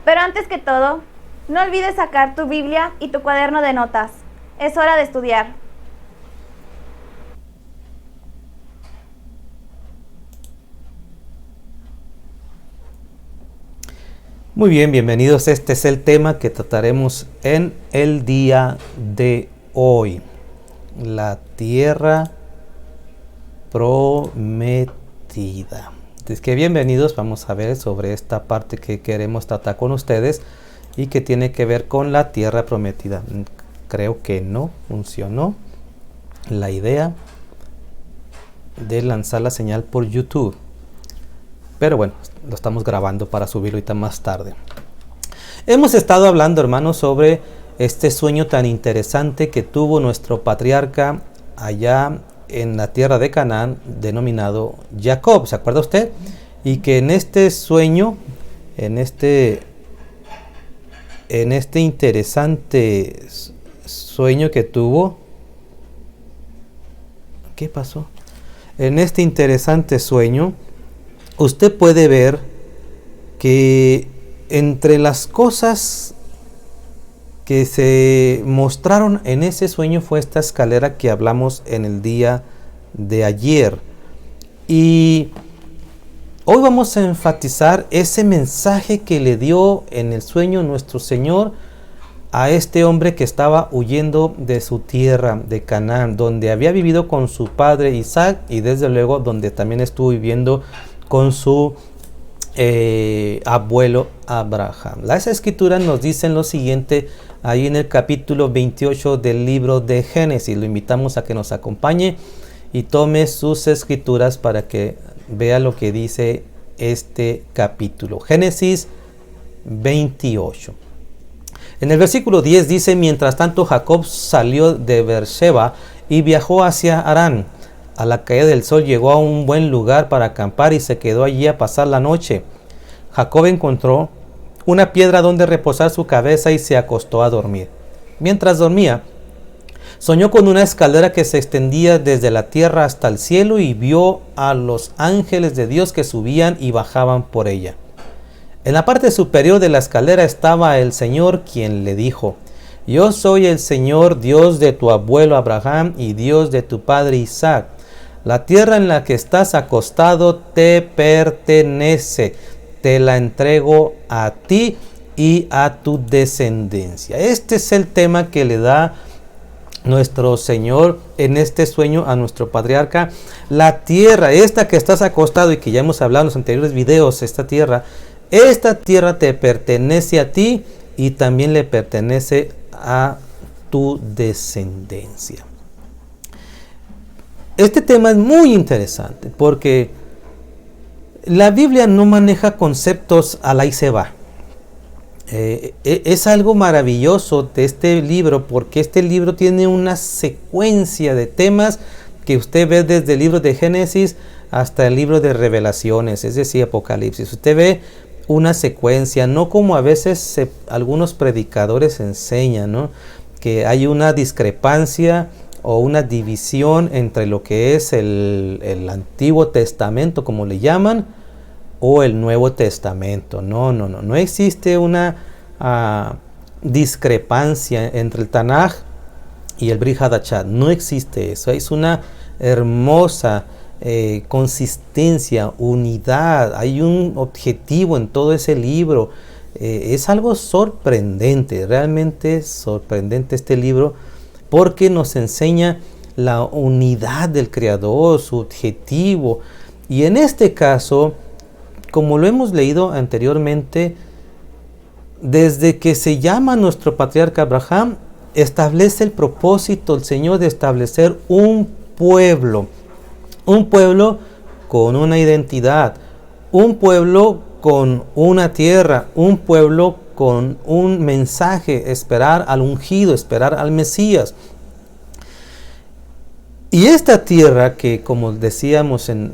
Pero antes que todo, no olvides sacar tu Biblia y tu cuaderno de notas. Es hora de estudiar. Muy bien, bienvenidos. Este es el tema que trataremos en el día de hoy. La tierra prometida. Así que bienvenidos, vamos a ver sobre esta parte que queremos tratar con ustedes y que tiene que ver con la tierra prometida. Creo que no funcionó la idea de lanzar la señal por YouTube. Pero bueno, lo estamos grabando para subirlo ahorita más tarde. Hemos estado hablando, hermanos, sobre este sueño tan interesante que tuvo nuestro patriarca allá en la tierra de Canaán, denominado Jacob. ¿Se acuerda usted? Y que en este sueño, en este interesante sueño que tuvo, ¿qué pasó? En este interesante sueño, usted puede ver que entre las cosas que se mostraron en ese sueño fue esta escalera que hablamos en el día de ayer. Y hoy vamos a enfatizar ese mensaje que le dio en el sueño nuestro Señor a este hombre que estaba huyendo de su tierra de Canaán, donde había vivido con su padre Isaac y desde luego donde también estuvo viviendo con su abuelo Abraham. Las escrituras nos dicen lo siguiente ahí en el capítulo 28 del libro de Génesis. Lo invitamos a que nos acompañe y tome sus escrituras para que vea lo que dice este capítulo. Génesis 28. En el versículo 10 dice: mientras tanto Jacob salió de Beersheba y viajó hacia Harán. A la caída del sol llegó a un buen lugar para acampar y se quedó allí a pasar la noche. Jacob encontró una piedra donde reposar su cabeza y se acostó a dormir. Mientras dormía, soñó con una escalera que se extendía desde la tierra hasta el cielo y vio a los ángeles de Dios que subían y bajaban por ella. En la parte superior de la escalera estaba el Señor, quien le dijo: yo soy el Señor, Dios de tu abuelo Abraham y Dios de tu padre Isaac. La tierra en la que estás acostado te pertenece. Te la entrego a ti y a tu descendencia. Este es el tema que le da nuestro Señor en este sueño a nuestro patriarca. La tierra, esta que estás acostado y que ya hemos hablado en los anteriores videos, esta tierra te pertenece a ti y también le pertenece a tu descendencia. Este tema es muy interesante porque la Biblia no maneja conceptos al ahí se va. Es algo maravilloso de este libro porque este libro tiene una secuencia de temas que usted ve desde el libro de Génesis hasta el libro de Revelaciones, es decir, Apocalipsis. Usted ve una secuencia, no como a veces algunos predicadores enseñan, ¿no? Que hay una discrepancia o una división entre lo que es el Antiguo Testamento, como le llaman, o el Nuevo Testamento. No existe una discrepancia entre el Tanaj y el Brit Hadashah. No existe eso. Es una hermosa consistencia, unidad. Hay un objetivo en todo ese libro. Es algo sorprendente, realmente sorprendente este libro, porque nos enseña la unidad del Creador, su objetivo. Y en este caso, como lo hemos leído anteriormente, desde que se llama nuestro patriarca Abraham, establece el propósito el Señor de establecer un pueblo con una identidad, un pueblo con una tierra, un pueblo con un mensaje, esperar al ungido, esperar al Mesías. Y esta tierra que, como decíamos en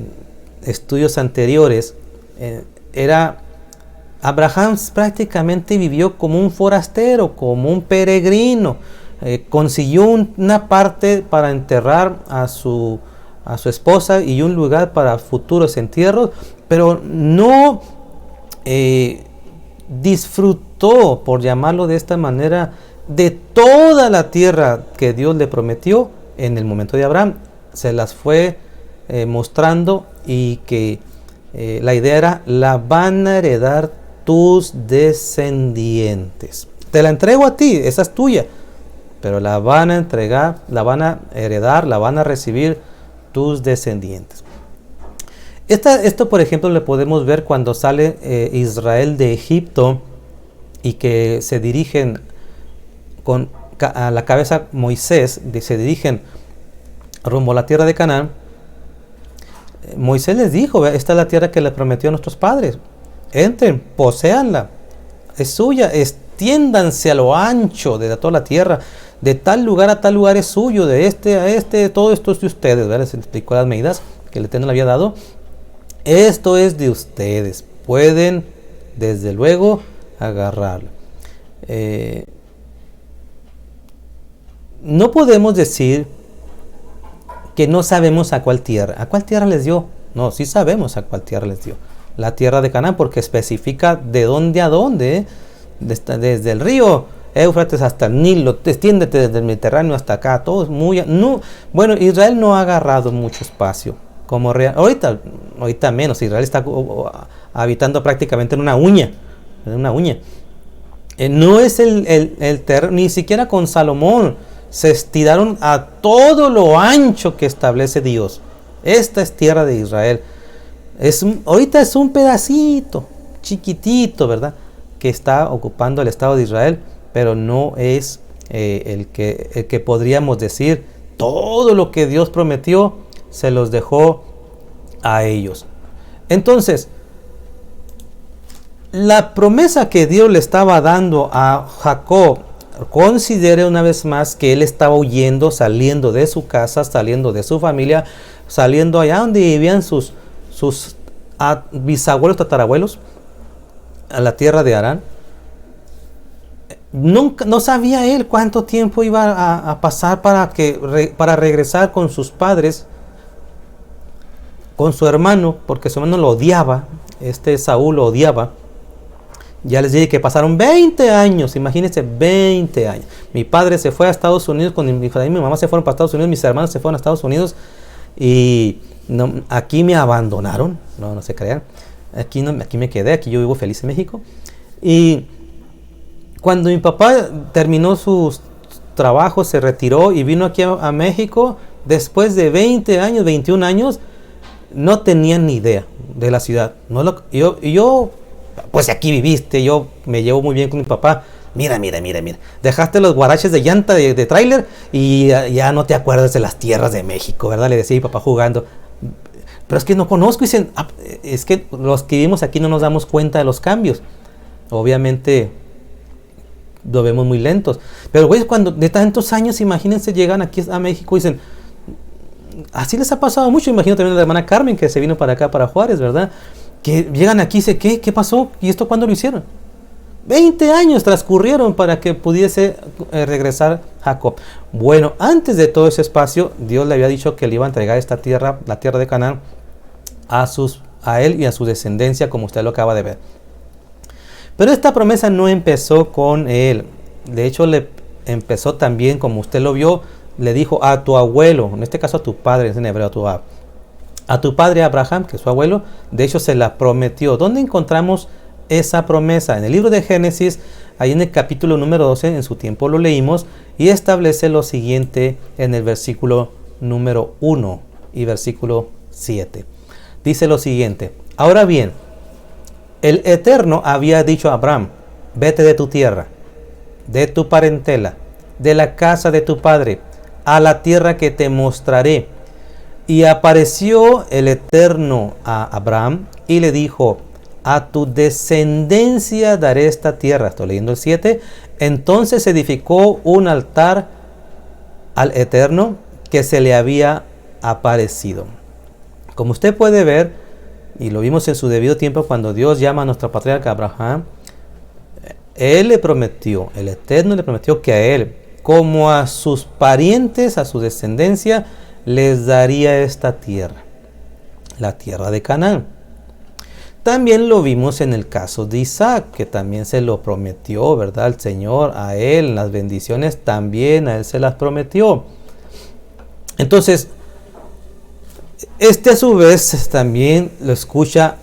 estudios anteriores, Abraham prácticamente vivió como un forastero, como un peregrino. Consiguió una parte para enterrar a su esposa y un lugar para futuros entierros, pero no disfrutó, por llamarlo de esta manera, de toda la tierra que Dios le prometió en el momento de Abraham. Se las fue mostrando, y que la idea era: la van a heredar tus descendientes. Te la entrego a ti, esa es tuya, pero la van a entregar, la van a heredar, la van a recibir tus descendientes. Esto, por ejemplo, le podemos ver cuando sale Israel de Egipto y que se dirigen a la cabeza Moisés, se dirigen rumbo a la tierra de Canaán. Moisés les dijo: esta es la tierra que le prometió a nuestros padres. Entren, poséanla, es suya, extiéndanse a lo ancho de toda la tierra, de tal lugar a tal lugar es suyo, de este a este, todo esto es de ustedes. ¿Verdad? Les explicó las medidas que el Eterno le había dado. Esto es de ustedes, pueden desde luego agarrarlo. No podemos decir que no sabemos a cuál tierra les dio. No, sí sabemos a cuál tierra les dio. La tierra de Canaán, porque especifica de dónde a dónde. Desde el río Éufrates hasta el Nilo, extiéndete desde el Mediterráneo hasta acá. Todo es muy... No, bueno, Israel no ha agarrado mucho espacio. Como ahorita menos. Israel está habitando prácticamente en una uña. No es el terreno, ni siquiera con Salomón se estiraron a todo lo ancho que establece Dios. Esta es tierra de Israel. Ahorita es un pedacito chiquitito, ¿verdad?, que está ocupando el Estado de Israel, pero no es el que podríamos decir todo lo que Dios prometió se los dejó a ellos. Entonces, la promesa que Dios le estaba dando a Jacob, considere una vez más que él estaba huyendo, saliendo de su casa, saliendo de su familia, saliendo allá donde vivían sus bisabuelos, tatarabuelos, a la tierra de Harán. No sabía él cuánto tiempo iba a pasar para regresar con sus padres, con su hermano, porque su hermano lo odiaba. Saúl lo odiaba. Ya les dije que pasaron 20 años, imagínense, 20 años. Mi padre se fue a Estados Unidos, mi mamá se fueron para Estados Unidos, mis hermanos se fueron a Estados Unidos, y aquí me abandonaron. No se crean. Aquí me quedé, aquí yo vivo feliz en México. Y cuando mi papá terminó sus trabajos, se retiró y vino aquí a México, después de 20 años, 21 años, no tenía ni idea de la ciudad. Yo, pues aquí viviste, yo me llevo muy bien con mi papá. Mira, dejaste los guaraches de llanta de tráiler y ya no te acuerdas de las tierras de México, ¿verdad? Le decía mi papá jugando. Pero es que no conozco. Dicen, es que los que vivimos aquí no nos damos cuenta de los cambios. Obviamente lo vemos muy lentos. Pero güey, cuando de tantos años, imagínense, llegan aquí a México y dicen, así les ha pasado mucho. Imagino también a la hermana Carmen, que se vino para acá, para Juárez, ¿verdad? Que llegan aquí y dicen, ¿qué pasó? ¿Y esto cuándo lo hicieron? 20 años transcurrieron para que pudiese regresar Jacob. Bueno, antes de todo ese espacio, Dios le había dicho que le iba a entregar esta tierra, la tierra de Canaán, a él y a su descendencia, como usted lo acaba de ver. Pero esta promesa no empezó con él. De hecho, le empezó también, como usted lo vio, le dijo a tu abuelo, en este caso a tu padre, es en hebreo, a tu padre Abraham, que es su abuelo. De hecho, se la prometió. ¿Dónde encontramos esa promesa? En el libro de Génesis, ahí en el capítulo número 12, en su tiempo lo leímos, y establece lo siguiente en el versículo número 1 y versículo 7. Dice lo siguiente: ahora bien, el Eterno había dicho a Abraham, vete de tu tierra, de tu parentela, de la casa de tu padre, a la tierra que te mostraré. Y apareció el Eterno a Abraham y le dijo, a tu descendencia daré esta tierra. Estoy leyendo el 7. Entonces edificó un altar al Eterno que se le había aparecido. Como usted puede ver, y lo vimos en su debido tiempo cuando Dios llama a nuestro patriarca Abraham, él le prometió, el Eterno le prometió que a él, como a sus parientes, a su descendencia, les daría esta tierra, la tierra de Canaán. También lo vimos en el caso de Isaac, que también se lo prometió, ¿verdad? El Señor a él, las bendiciones también a él se las prometió. Entonces, a su vez también lo escucha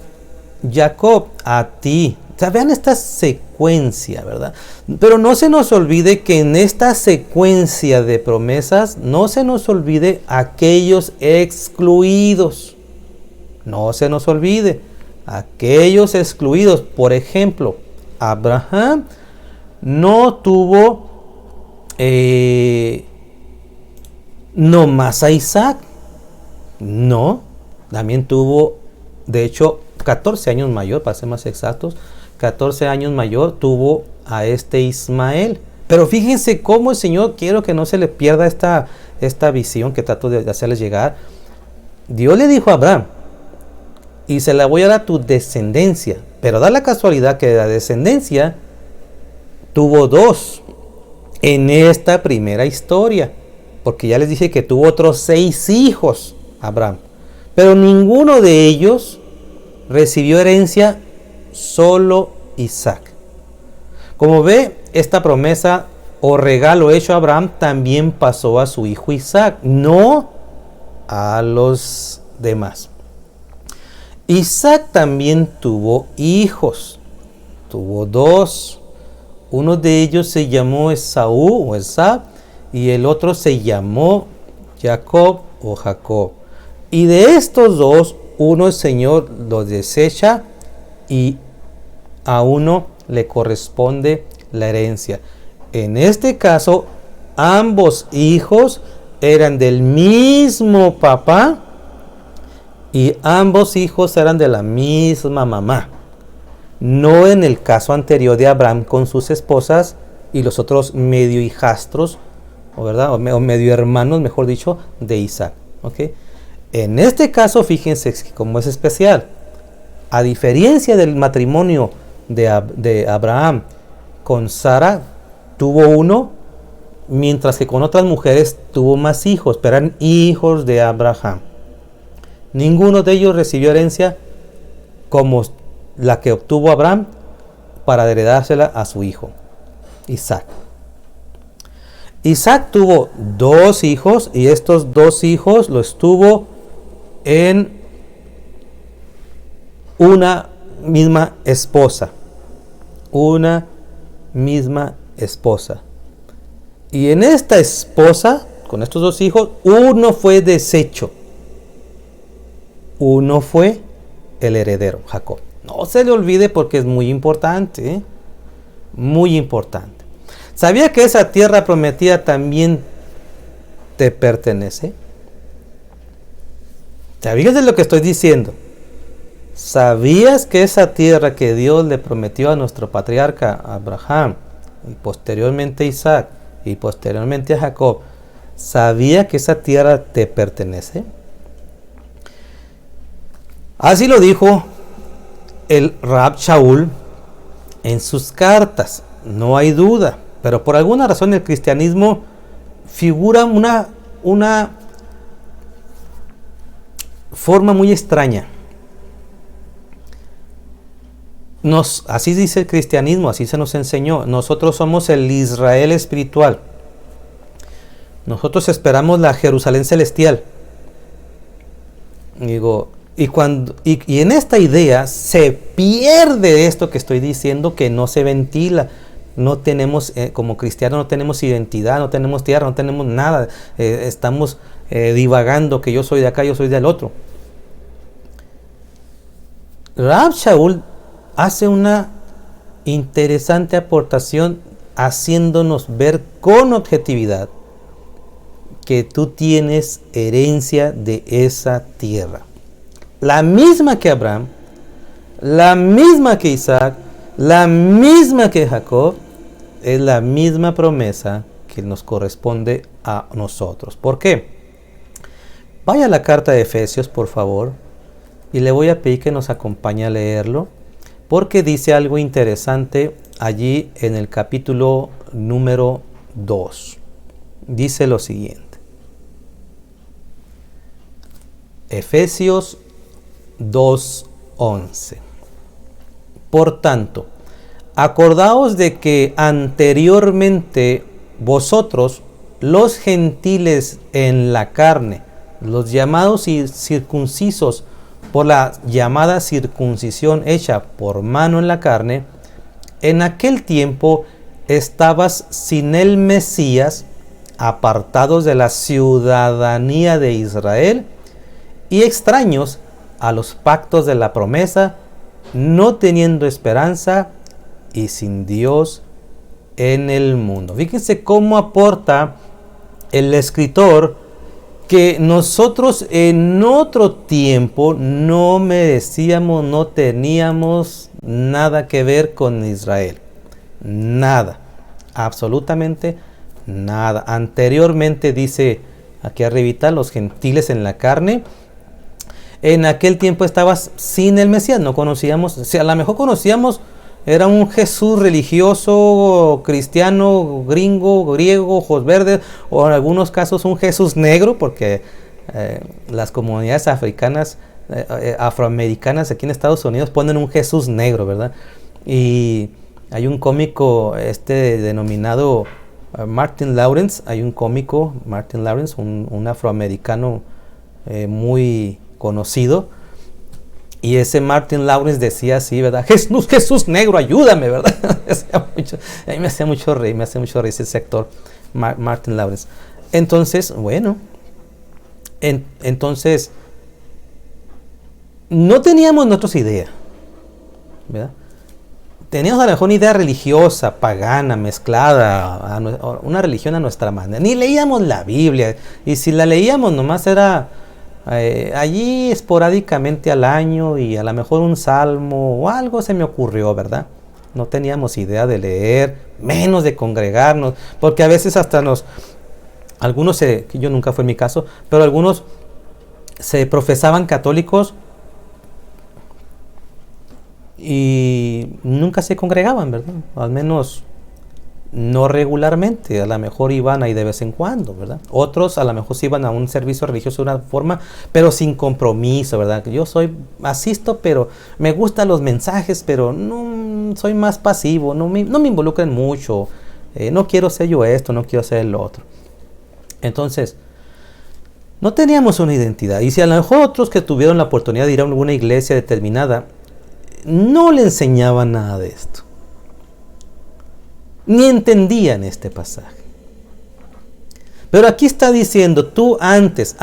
Jacob a ti. O sea, vean esta secuencia, ¿verdad? Pero no se nos olvide que en esta secuencia de promesas, no se nos olvide aquellos excluidos. No se nos olvide aquellos excluidos. Por ejemplo, Abraham no tuvo nomás a Isaac. No, también tuvo, de hecho, 14 años mayor, para ser más exactos, 14 años mayor tuvo a Ismael. Pero fíjense cómo el Señor, quiero que no se le pierda esta visión que trato de hacerles llegar. Dios le dijo a Abraham, y se la voy a dar a tu descendencia. Pero da la casualidad que la descendencia tuvo dos en esta primera historia. Porque ya les dije que tuvo otros 6 hijos, Abraham. Pero ninguno de ellos recibió herencia, solo Isaac. Como ve, esta promesa o regalo hecho a Abraham también pasó a su hijo Isaac, no a los demás. Isaac también tuvo hijos, tuvo 2. Uno de ellos se llamó Esaú o Esab y el otro se llamó Jacob o Jacob. Y de estos 2, uno el Señor los desecha y a uno le corresponde la herencia. En este caso, ambos hijos eran del mismo papá y ambos hijos eran de la misma mamá. No en el caso anterior de Abraham con sus esposas y los otros medio hijastros, ¿verdad? O medio hermanos, mejor dicho, de Isaac. ¿Okay? En este caso, fíjense cómo es especial. A diferencia del matrimonio de Abraham con Sara, tuvo uno, mientras que con otras mujeres tuvo más hijos, pero eran hijos de Abraham. Ninguno de ellos recibió herencia como la que obtuvo Abraham para heredársela a su hijo, Isaac. Isaac tuvo 2 hijos y estos 2 hijos los tuvo en una misma esposa. Una misma esposa. Y en esta esposa, con estos 2 hijos, uno fue deshecho. Uno fue el heredero, Jacob. No se le olvide porque es muy importante, ¿eh? Muy importante. ¿Sabía que esa tierra prometida también te pertenece? ¿Sabías de lo que estoy diciendo? ¿Sabías que esa tierra que Dios le prometió a nuestro patriarca Abraham, y posteriormente a Isaac, y posteriormente a Jacob, sabía que esa tierra te pertenece? Así lo dijo el Rab Shaul en sus cartas, no hay duda, pero por alguna razón el cristianismo figura una forma muy extraña. Así dice el cristianismo, así se nos enseñó. Nosotros somos el Israel espiritual. Nosotros esperamos la Jerusalén celestial. Y en esta idea se pierde esto que estoy diciendo, que no se ventila. No tenemos, como cristianos no tenemos identidad, no tenemos tierra, no tenemos nada. Estamos divagando que yo soy de acá, yo soy del otro. Rab Shaul hace una interesante aportación haciéndonos ver con objetividad que tú tienes herencia de esa tierra. La misma que Abraham, la misma que Isaac, la misma que Jacob, es la misma promesa que nos corresponde a nosotros. ¿Por qué? Vaya a la carta de Efesios, por favor, y le voy a pedir que nos acompañe a leerlo, porque dice algo interesante allí en el capítulo número 2. Dice lo siguiente. Efesios 2:11. Por tanto, acordaos de que anteriormente vosotros, los gentiles en la carne, los llamados circuncisos por la llamada circuncisión hecha por mano en la carne, en aquel tiempo estabas sin el Mesías, apartados de la ciudadanía de Israel y extraños a los pactos de la promesa, no teniendo esperanza y sin Dios en el mundo. Fíjense cómo aporta el escritor que nosotros en otro tiempo no merecíamos, no teníamos nada que ver con Israel. Nada, absolutamente nada. Anteriormente dice aquí arribita, los gentiles en la carne. En aquel tiempo estabas sin el Mesías, no conocíamos, o sea, a lo mejor conocíamos, era un Jesús religioso, cristiano, gringo, griego, ojos verdes, o en algunos casos un Jesús negro, porque las comunidades africanas, afroamericanas aquí en Estados Unidos ponen un Jesús negro, ¿verdad? Y hay un cómico denominado Martin Lawrence, un afroamericano muy conocido, y ese Martin Lawrence decía así, ¿verdad? Jesús negro, ayúdame, ¿verdad? A mí me hace mucho reír ese sector, Martin Lawrence. Entonces, bueno, entonces no teníamos nosotros idea, ¿verdad? Teníamos a lo mejor una idea religiosa, pagana, mezclada, una religión a nuestra manera. Ni leíamos la Biblia, y si la leíamos nomás era allí esporádicamente al año, y a lo mejor un salmo o algo se me ocurrió, ¿verdad? No teníamos idea de leer, menos de congregarnos, porque a veces hasta algunos, yo nunca fue mi caso, pero algunos se profesaban católicos y nunca se congregaban, ¿verdad? Al menos no regularmente, a lo mejor iban ahí de vez en cuando, ¿verdad? Otros a lo mejor sí iban a un servicio religioso de una forma, pero sin compromiso, ¿verdad? Yo asisto, pero me gustan los mensajes, pero no soy más pasivo, no me involucran mucho, no quiero ser yo esto, no quiero ser el otro. Entonces, no teníamos una identidad, y si a lo mejor otros que tuvieron la oportunidad de ir a alguna iglesia determinada, no le enseñaban nada de esto, ni entendían este pasaje. Pero aquí está diciendo, tú antes,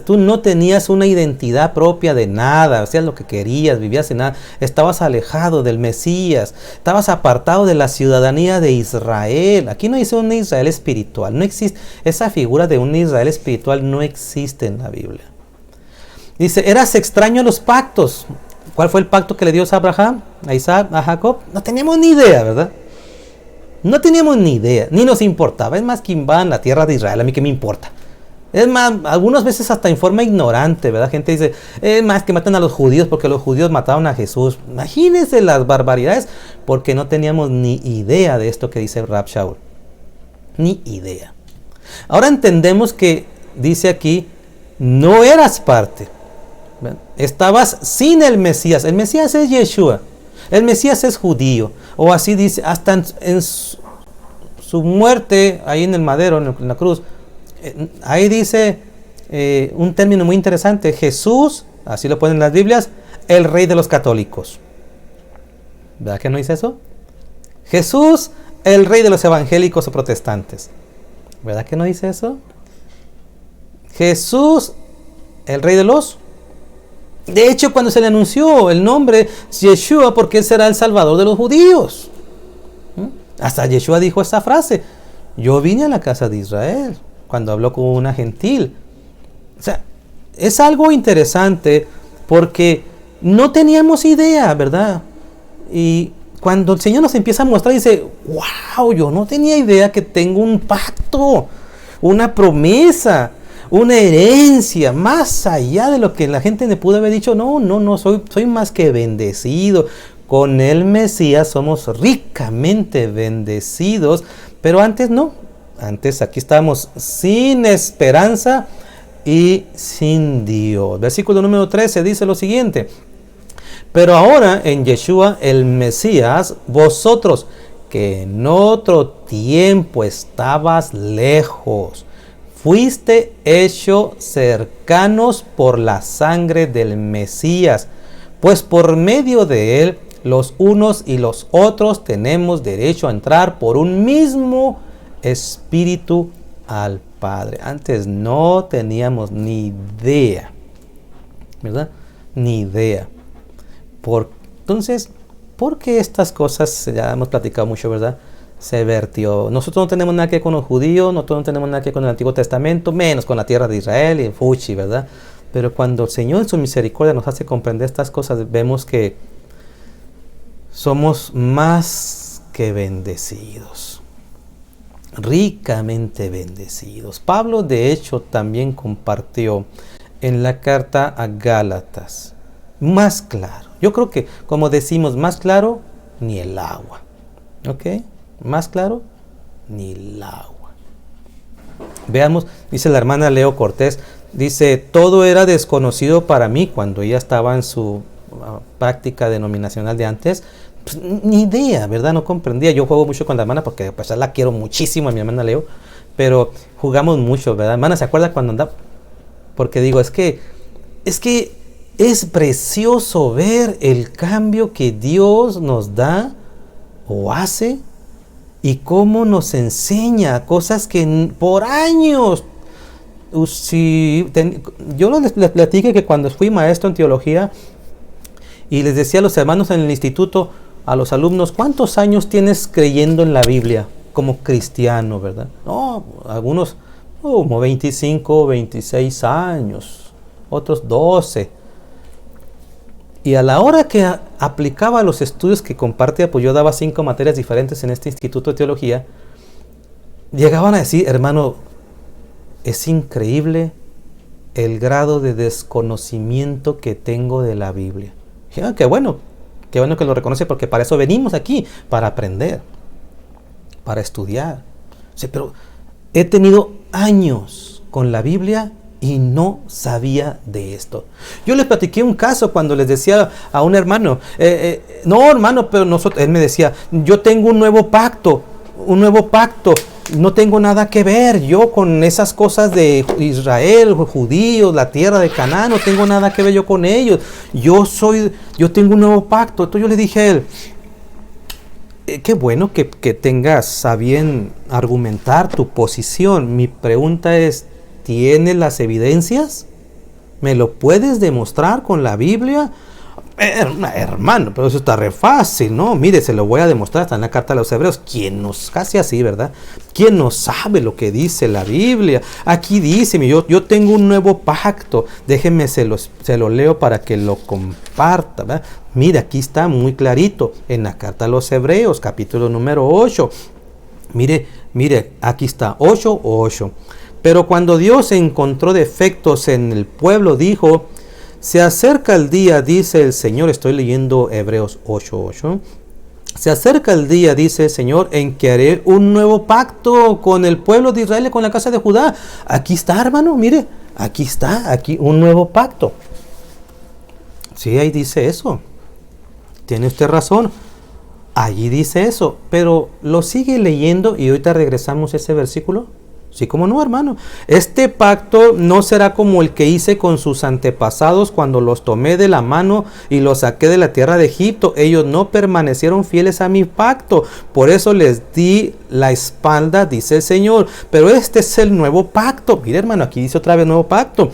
tú no tenías una identidad propia de nada, hacías lo que querías, vivías en nada, estabas alejado del Mesías, estabas apartado de la ciudadanía de Israel. Aquí no dice un Israel espiritual, no existe, esa figura de un Israel espiritual no existe en la Biblia. Dice, eras extraño a los pactos. ¿Cuál fue el pacto que le dio a Abraham, a Isaac, a Jacob? No teníamos ni idea, ¿verdad? No teníamos ni idea, ni nos importaba. Es más, quien va en la tierra de Israel, a mí qué me importa. Es más, algunas veces hasta en forma ignorante, ¿verdad? Gente dice, es más, que matan a los judíos porque los judíos mataron a Jesús. Imagínense las barbaridades, porque no teníamos ni idea de esto que dice Rab Shaul. Ni idea. Ahora entendemos que dice aquí, no eras parte. Estabas sin el Mesías. El Mesías es Yeshua. El Mesías es judío. O así dice, hasta en su muerte, ahí en el madero, en la cruz, ahí dice un término muy interesante. Jesús, así lo ponen las Biblias, el rey de los católicos. ¿Verdad que no dice eso? Jesús, el rey de los evangélicos o protestantes. ¿Verdad que no dice eso? Jesús, el rey de los... De hecho, cuando se le anunció el nombre Yeshua, porque él será el salvador de los judíos, hasta Yeshua dijo esa frase: yo vine a la casa de Israel, cuando habló con una gentil. O sea, es algo interesante porque no teníamos idea, ¿verdad? Y cuando el Señor nos empieza a mostrar, dice, wow, yo no tenía idea que tengo un pacto, una promesa, una herencia, más allá de lo que la gente me pudo haber dicho. No, soy más que bendecido. Con el Mesías somos ricamente bendecidos, pero antes no. Antes aquí estábamos sin esperanza y sin Dios. Versículo número 13 dice lo siguiente: Pero ahora en Yeshua el Mesías, vosotros que en otro tiempo estabas lejos, fuiste hecho cercanos por la sangre del Mesías, pues por medio de él los unos y los otros tenemos derecho a entrar por un mismo Espíritu al Padre. Antes no teníamos ni idea, ¿verdad? Ni idea. Entonces, ¿por qué estas cosas, ya hemos platicado mucho, ¿verdad? Se vertió. Nosotros no tenemos nada que ver con los judíos, nosotros no tenemos nada que ver con el Antiguo Testamento, menos con la tierra de Israel y Fuchi, ¿verdad? Pero cuando el Señor en su misericordia nos hace comprender estas cosas, vemos que somos más que bendecidos, ricamente bendecidos. Pablo, de hecho, también compartió en la carta a Gálatas, más claro. Yo creo que, como decimos, más claro ni el agua. ¿Ok? Más claro ni el agua. Veamos, dice la hermana Leo Cortés, dice, todo era desconocido para mí cuando ella estaba en su práctica denominacional de antes. Pues, ni idea, ¿verdad? No comprendía. Yo juego mucho con la hermana porque pues, la quiero muchísimo a mi hermana Leo, pero jugamos mucho, ¿verdad? Hermana, ¿se acuerda cuando andaba? Porque digo, es que es precioso ver el cambio que Dios nos da o hace y cómo nos enseña cosas que por años. Yo les platiqué que cuando fui maestro en teología y les decía a los hermanos en el instituto, a los alumnos, ¿cuántos años tienes creyendo en la Biblia como cristiano, verdad? No, algunos como 25, 26 años, otros 12. Y a la hora que aplicaba los estudios que compartía, pues yo daba 5 materias diferentes en este instituto de teología, llegaban a decir, hermano, es increíble el grado de desconocimiento que tengo de la Biblia. Dije, qué bueno que lo reconoce, porque para eso venimos aquí, para aprender, para estudiar. Sí, pero he tenido años con la Biblia y no sabía de esto. Yo les platiqué un caso cuando les decía a un hermano, no hermano, pero él me decía, yo tengo un nuevo pacto, no tengo nada que ver yo con esas cosas de Israel, judíos, la tierra de Canaán, no tengo nada que ver yo con ellos, yo tengo un nuevo pacto. Entonces yo le dije a él, qué bueno que tengas a bien argumentar tu posición. Mi pregunta es, ¿tienes las evidencias? ¿Me lo puedes demostrar con la Biblia? Hermano, pero eso está re fácil, ¿no? Mire, se lo voy a demostrar, está en la carta de los Hebreos. Casi así, ¿verdad? ¿Quién no sabe lo que dice la Biblia? Aquí dice, yo tengo un nuevo pacto. Déjenme, se lo leo para que lo comparta, ¿verdad? Mire, aquí está muy clarito, en la carta de los Hebreos, capítulo número 8. Mire, aquí está, 8:8. Pero cuando Dios encontró defectos en el pueblo, dijo, se acerca el día, dice el Señor, estoy leyendo Hebreos 8:8. Se acerca el día, dice el Señor, en que haré un nuevo pacto con el pueblo de Israel y con la casa de Judá. Aquí está, hermano, mire, aquí un nuevo pacto. Sí, ahí dice eso. Tiene usted razón. Allí dice eso, pero lo sigue leyendo y ahorita regresamos a ese versículo. Sí, cómo no, hermano. Este pacto no será como el que hice con sus antepasados cuando los tomé de la mano y los saqué de la tierra de Egipto. Ellos no permanecieron fieles a mi pacto. Por eso les di la espalda, dice el Señor. Pero este es el nuevo pacto. Mire, hermano, aquí dice otra vez nuevo pacto.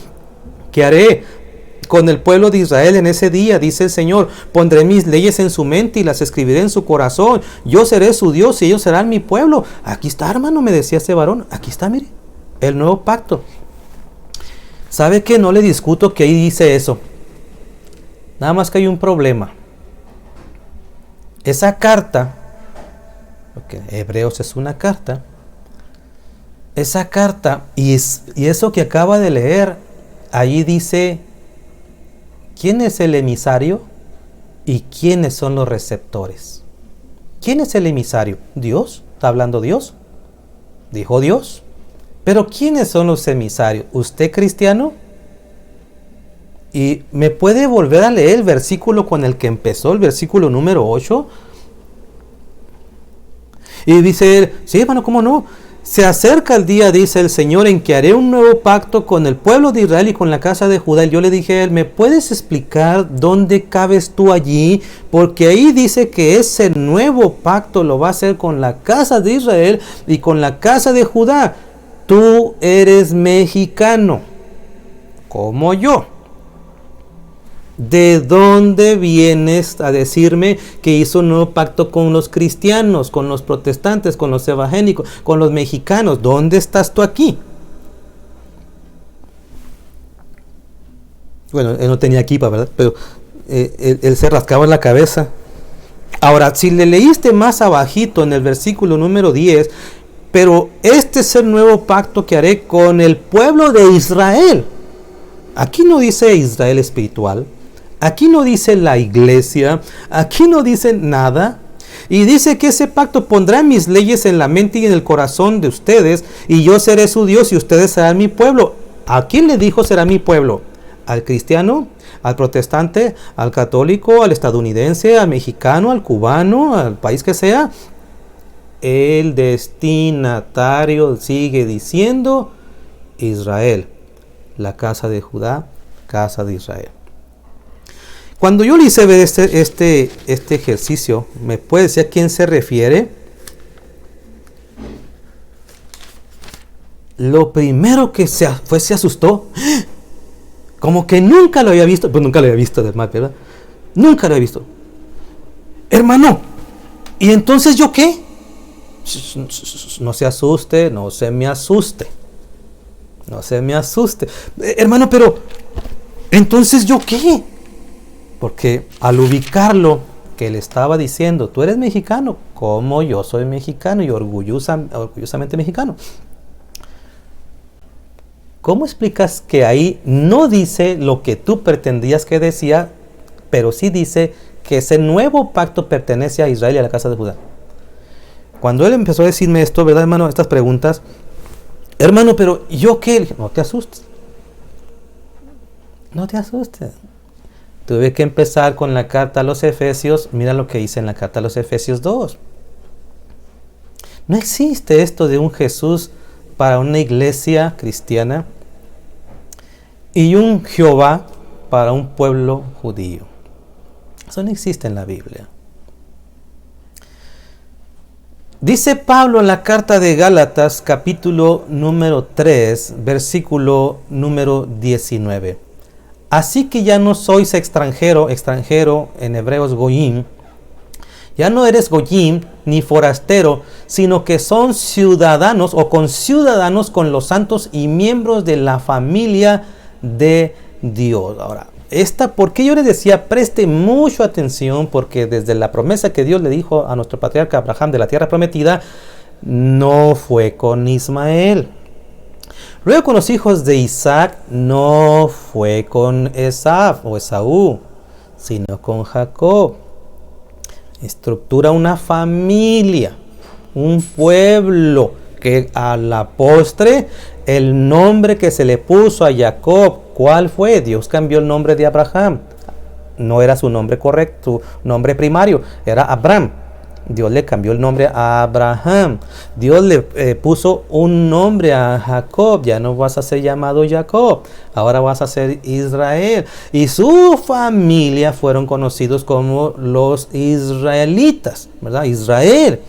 ¿Qué haré con el pueblo de Israel en ese día? Dice el Señor, pondré mis leyes en su mente y las escribiré en su corazón. Yo seré su Dios y ellos serán mi pueblo. Aquí está, hermano, me decía ese varón. Aquí está, mire, el nuevo pacto. ¿Sabe qué? No le discuto que ahí dice eso. Nada más que hay un problema. Esa carta, porque Hebreos es una carta, esa carta y eso que acaba de leer, allí dice, ¿quién es el emisario y quiénes son los receptores? ¿Quién es el emisario? Dios. ¿Está hablando Dios? Dijo Dios. Pero ¿quiénes son los emisarios? ¿Usted cristiano? ¿Y me puede volver a leer el versículo con el que empezó, el versículo número 8? Y dice él, sí, hermano, ¿cómo no? Se acerca el día, dice el Señor, en que haré un nuevo pacto con el pueblo de Israel y con la casa de Judá. Y yo le dije a él, ¿me puedes explicar dónde cabes tú allí? Porque ahí dice que ese nuevo pacto lo va a hacer con la casa de Israel y con la casa de Judá. Tú eres mexicano, como yo. ¿De dónde vienes a decirme que hizo un nuevo pacto con los cristianos, con los protestantes, con los evangélicos, con los mexicanos? ¿Dónde estás tú aquí? Bueno, él no tenía equipa, ¿verdad? Pero él se rascaba la cabeza. Ahora, si le leíste más abajito en el versículo número 10, pero este es el nuevo pacto que haré con el pueblo de Israel. Aquí no dice Israel espiritual. Aquí no dice la iglesia, aquí no dice nada. Y dice que ese pacto pondrá mis leyes en la mente y en el corazón de ustedes, y yo seré su Dios y ustedes serán mi pueblo. ¿A quién le dijo será mi pueblo? ¿Al cristiano? ¿Al protestante? ¿Al católico? ¿Al estadounidense? ¿Al mexicano? ¿Al cubano? ¿Al país que sea? El destinatario sigue diciendo Israel, la casa de Judá, casa de Israel. Cuando yo le hice ver este ejercicio, ¿me puede decir a quién se refiere? Lo primero que se asustó, como que nunca lo había visto, pues nunca lo había visto además, ¿verdad? Nunca lo había visto. Hermano, ¿y entonces yo qué? No se asuste, no se me asuste. No se me asuste. Hermano, pero ¿entonces yo qué? Porque al ubicarlo, que le estaba diciendo, tú eres mexicano, como yo soy mexicano y orgullosamente mexicano. ¿Cómo explicas que ahí no dice lo que tú pretendías que decía, pero sí dice que ese nuevo pacto pertenece a Israel y a la casa de Judá? Cuando él empezó a decirme esto, ¿verdad, hermano? Estas preguntas, hermano, pero ¿yo qué? Le dije, no te asustes. No te asustes. Tuve que empezar con la carta a los Efesios. Mira lo que dice en la carta a los Efesios 2. No existe esto de un Jesús para una iglesia cristiana y un Jehová para un pueblo judío. Eso no existe en la Biblia. Dice Pablo en la carta de Gálatas, capítulo número 3, versículo número 19. Así que ya no sois extranjero en hebreo es goyim, ya no eres goyim ni forastero, sino que son ciudadanos o conciudadanos con los santos y miembros de la familia de Dios. Ahora, ¿por qué yo les decía preste mucha atención? Porque desde la promesa que Dios le dijo a nuestro patriarca Abraham de la tierra prometida, no fue con Ismael. Luego con los hijos de Isaac no fue con Esaú, sino con Jacob. Estructura una familia, un pueblo, que a la postre el nombre que se le puso a Jacob, ¿cuál fue? Dios cambió el nombre de Abraham. No era su nombre correcto, su nombre primario, era Abraham. Dios le cambió el nombre a Abraham. Dios le puso un nombre a Jacob. Ya no vas a ser llamado Jacob. Ahora vas a ser Israel. Y su familia fueron conocidos como los israelitas, ¿verdad? Israel,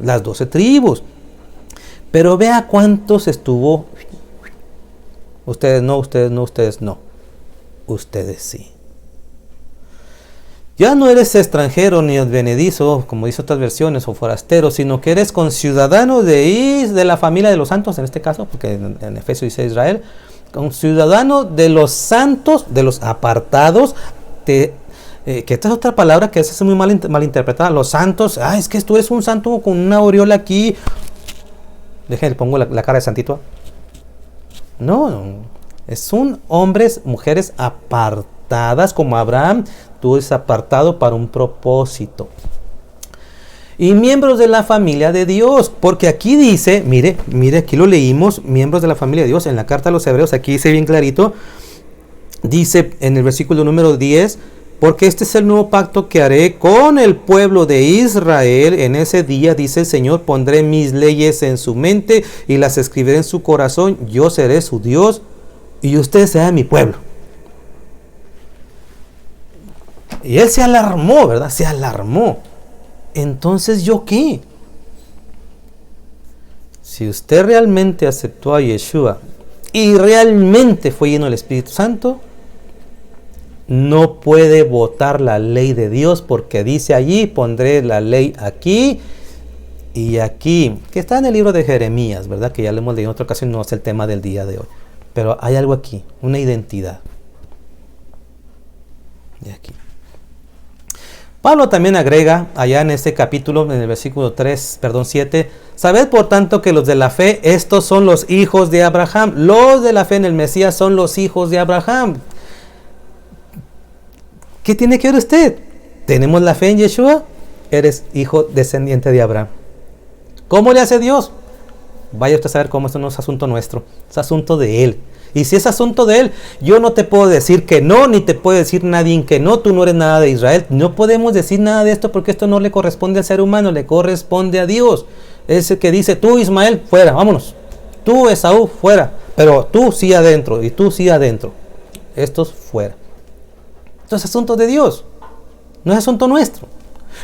las 12 tribus. Pero vea cuántos estuvo. Ustedes no, ustedes no, ustedes no. Ustedes sí. Ya no eres extranjero ni advenedizo, como dice otras versiones, o forastero, sino que eres conciudadano de la familia de los santos, en este caso, porque en Efesios dice Israel, conciudadano de los santos, de los apartados, que esta es otra palabra que es muy mal interpretada, los santos, es que tú eres un santo con una aureola aquí. Déjenme, pongo la cara de santito. No, son hombres, mujeres apartadas como Abraham. Tú eres apartado para un propósito. Y miembros de la familia de Dios. Porque aquí dice, mire, aquí lo leímos, miembros de la familia de Dios. En la carta a los Hebreos, aquí dice bien clarito, dice en el versículo número 10, porque este es el nuevo pacto que haré con el pueblo de Israel. En ese día, dice el Señor, pondré mis leyes en su mente y las escribiré en su corazón. Yo seré su Dios y ustedes serán mi pueblo. Y él se alarmó, ¿verdad? Se alarmó. Entonces, ¿yo qué? Si usted realmente aceptó a Yeshua y realmente fue lleno del Espíritu Santo, no puede votar la ley de Dios, porque dice allí, pondré la ley aquí y aquí, que está en el libro de Jeremías, ¿verdad? Que ya lo hemos leído en otra ocasión, no es el tema del día de hoy. Pero hay algo aquí, una identidad. Y aquí. Pablo también agrega allá en este capítulo, en el versículo 7, sabed por tanto que los de la fe, estos son los hijos de Abraham. Los de la fe en el Mesías son los hijos de Abraham. ¿Qué tiene que ver usted? ¿Tenemos la fe en Yeshua? Eres hijo descendiente de Abraham. ¿Cómo le hace Dios? Vaya usted a saber cómo, esto no es asunto nuestro, es asunto de Él. Y si es asunto de Él, yo no te puedo decir que no, ni te puede decir nadie que no, tú no eres nada de Israel. No podemos decir nada de esto porque esto no le corresponde al ser humano, le corresponde a Dios. Es el que dice, tú Ismael, fuera, vámonos. Tú Esaú, fuera. Pero tú sí adentro, y tú sí adentro. Estos fuera. Esto es asunto de Dios, no es asunto nuestro.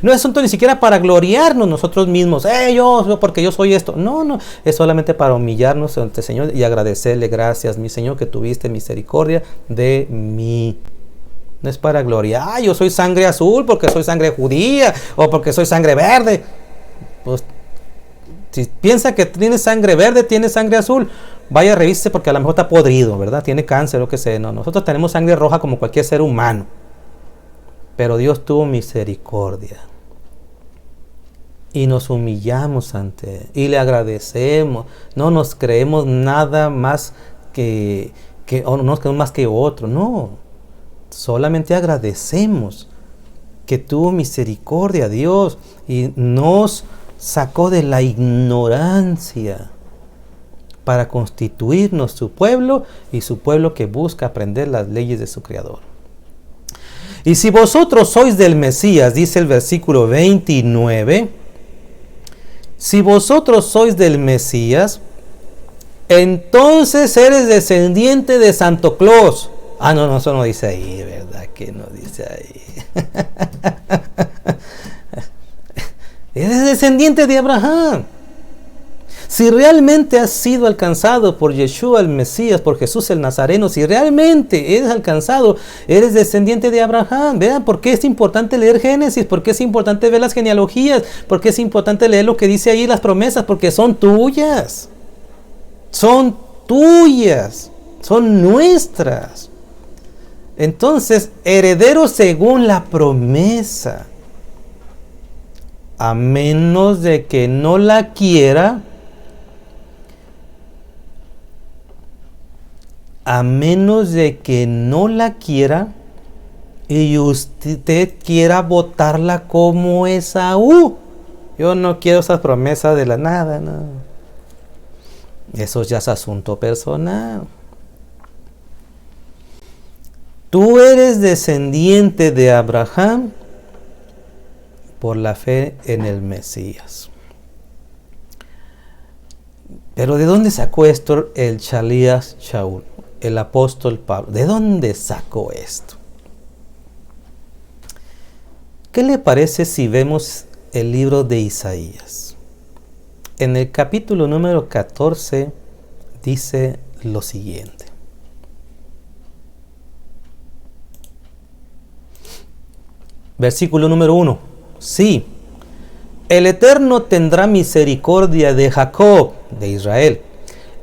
No es asunto ni siquiera para gloriarnos nosotros mismos. Yo, porque yo soy esto. No, es solamente para humillarnos ante el Señor y agradecerle, gracias, mi Señor, que tuviste misericordia de mí. No es para gloria. Yo soy sangre azul porque soy sangre judía o porque soy sangre verde. Pues, si piensa que tiene sangre verde, tiene sangre azul, vaya, revise porque a lo mejor está podrido, ¿verdad? Tiene cáncer o qué sé. No, nosotros tenemos sangre roja como cualquier ser humano. Pero Dios tuvo misericordia. Y nos humillamos ante Él. Y le agradecemos. No nos creemos nada más o no nos creemos más que otro. No. Solamente agradecemos que tuvo misericordia Dios. Y nos sacó de la ignorancia para constituirnos su pueblo y su pueblo que busca aprender las leyes de su Creador. Y si vosotros sois del Mesías, dice el versículo 29, si vosotros sois del Mesías, entonces eres descendiente de Santo Claus. No, eso no dice ahí, ¿verdad? Que no dice ahí. Eres descendiente de Abraham. Si realmente has sido alcanzado por Yeshua el Mesías, por Jesús el Nazareno, si realmente eres alcanzado, eres descendiente de Abraham. Vean por qué es importante leer Génesis, por qué es importante ver las genealogías, por qué es importante leer lo que dice ahí las promesas, porque son tuyas. Son tuyas, son nuestras. Entonces, herederos según la promesa, a menos de que no la quiera, y usted quiera votarla como Esaú. Yo no quiero esas promesas de la nada, no. Eso ya es asunto personal. Tú eres descendiente de Abraham por la fe en el Mesías. Pero ¿de dónde sacó esto el Shalías Shaul, el apóstol Pablo? ¿De dónde sacó esto? ¿Qué le parece si vemos el libro de Isaías? En el capítulo número 14 dice lo siguiente. Versículo número 1. Sí, el Eterno tendrá misericordia de Jacob, de Israel.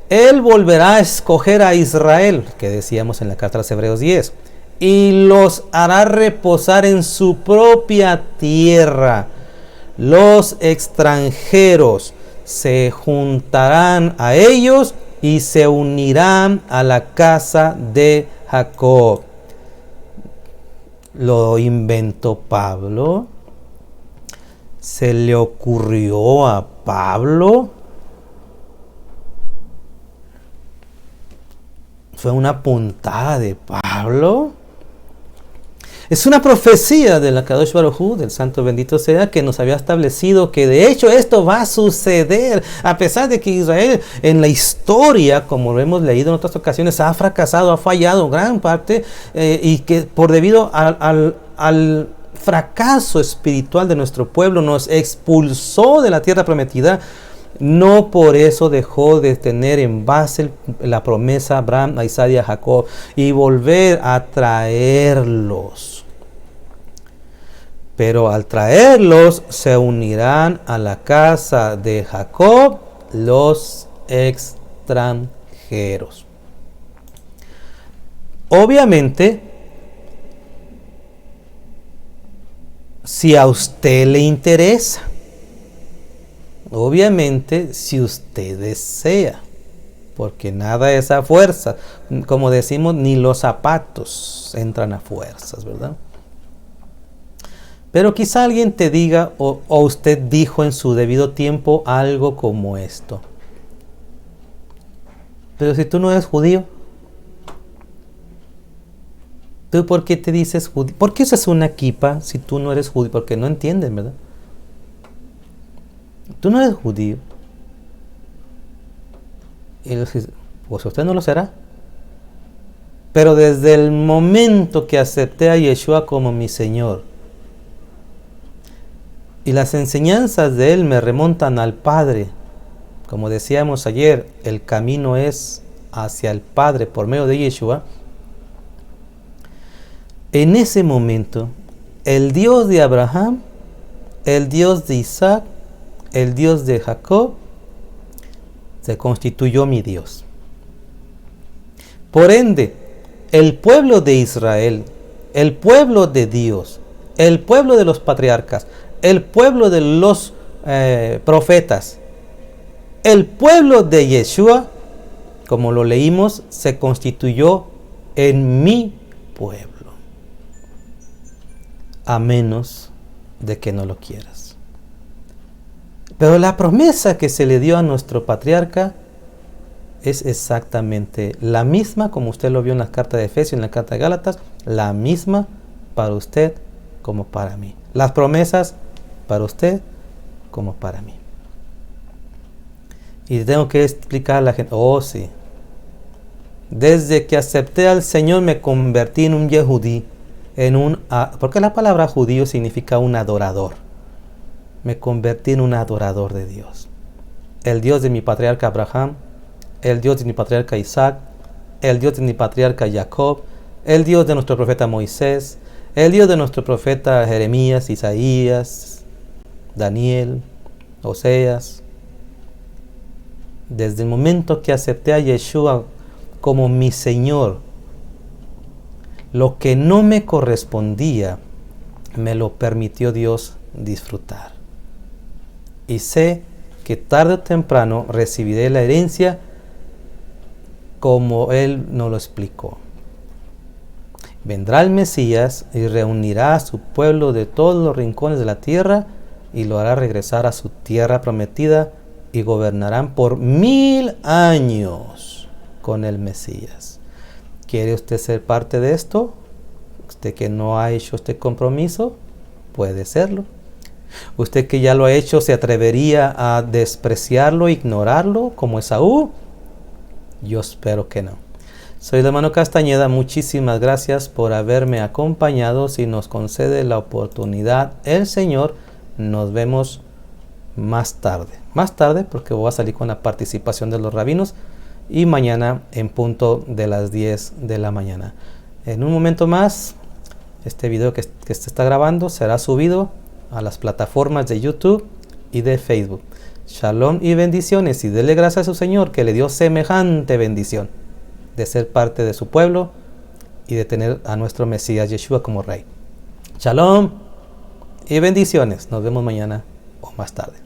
Él volverá a escoger a Israel, que decíamos en la carta a los Hebreos 10, y los hará reposar en su propia tierra. Los extranjeros se juntarán a ellos y se unirán a la casa de Jacob. Lo inventó Pablo. ¿Se le ocurrió a Pablo? fue una puntada de Pablo. Es una profecía de la Kadosh Baruj Hu, del Santo Bendito sea, que nos había establecido que de hecho esto va a suceder, a pesar de que Israel en la historia, como lo hemos leído en otras ocasiones, ha fracasado, ha fallado en gran parte, y que por debido al fracaso espiritual de nuestro pueblo nos expulsó de la tierra prometida. No por eso dejó de tener en base la promesa a Abraham, a Isaac y a Jacob, y volver a traerlos. Pero al traerlos se unirán a la casa de Jacob los extranjeros. Obviamente, si a usted le interesa, obviamente, si usted desea, porque nada es a fuerza, como decimos, ni los zapatos entran a fuerzas, ¿verdad? Pero quizá alguien te diga, o usted dijo en su debido tiempo algo como esto: pero si tú no eres judío, ¿tú por qué te dices judío? ¿Por qué usas una kipa si tú no eres judío? Porque no entienden, ¿verdad? Tú no eres judío. Y pues usted no lo será. Pero desde el momento que acepté a Yeshua como mi Señor, y las enseñanzas de Él me remontan al Padre, como decíamos ayer, el camino es hacia el Padre por medio de Yeshua. En ese momento, el Dios de Abraham, el Dios de Isaac, el Dios de Jacob, se constituyó mi Dios. Por ende, el pueblo de Israel, el pueblo de Dios, el pueblo de los patriarcas, el pueblo de los profetas, el pueblo de Yeshua, como lo leímos, se constituyó en mi pueblo. A menos de que no lo quieras. Pero la promesa que se le dio a nuestro patriarca es exactamente la misma, como usted lo vio en la carta de Efesios, en la carta de Gálatas, la misma para usted como para mí. Las promesas para usted como para mí. Y tengo que explicar a la gente, oh sí, desde que acepté al Señor me convertí en un yehudí, porque la palabra judío significa un adorador. Me convertí en un adorador de Dios. El Dios de mi patriarca Abraham, el Dios de mi patriarca Isaac, el Dios de mi patriarca Jacob, el Dios de nuestro profeta Moisés, el Dios de nuestro profeta Jeremías, Isaías, Daniel, Oseas. Desde el momento que acepté a Yeshua como mi Señor, lo que no me correspondía, me lo permitió Dios disfrutar. Y sé que tarde o temprano recibiré la herencia como Él nos lo explicó. Vendrá el Mesías y reunirá a su pueblo de todos los rincones de la tierra y lo hará regresar a su tierra prometida y gobernarán por 1000 años con el Mesías. ¿Quiere usted ser parte de esto? Usted que no ha hecho este compromiso, puede serlo. Usted que ya lo ha hecho, ¿se atrevería a despreciarlo, ignorarlo como Esaú? Yo espero que no. Soy el hermano Castañeda, muchísimas gracias por haberme acompañado. Si nos concede la oportunidad el Señor, nos vemos más tarde porque voy a salir con la participación de los rabinos, y mañana en punto de las 10 de la mañana. En un momento más, este video que se está grabando será subido a las plataformas de YouTube y de Facebook. Shalom y bendiciones, y dele gracias a su Señor que le dio semejante bendición de ser parte de su pueblo y de tener a nuestro Mesías Yeshua como Rey. Shalom y bendiciones. Nos vemos mañana o más tarde.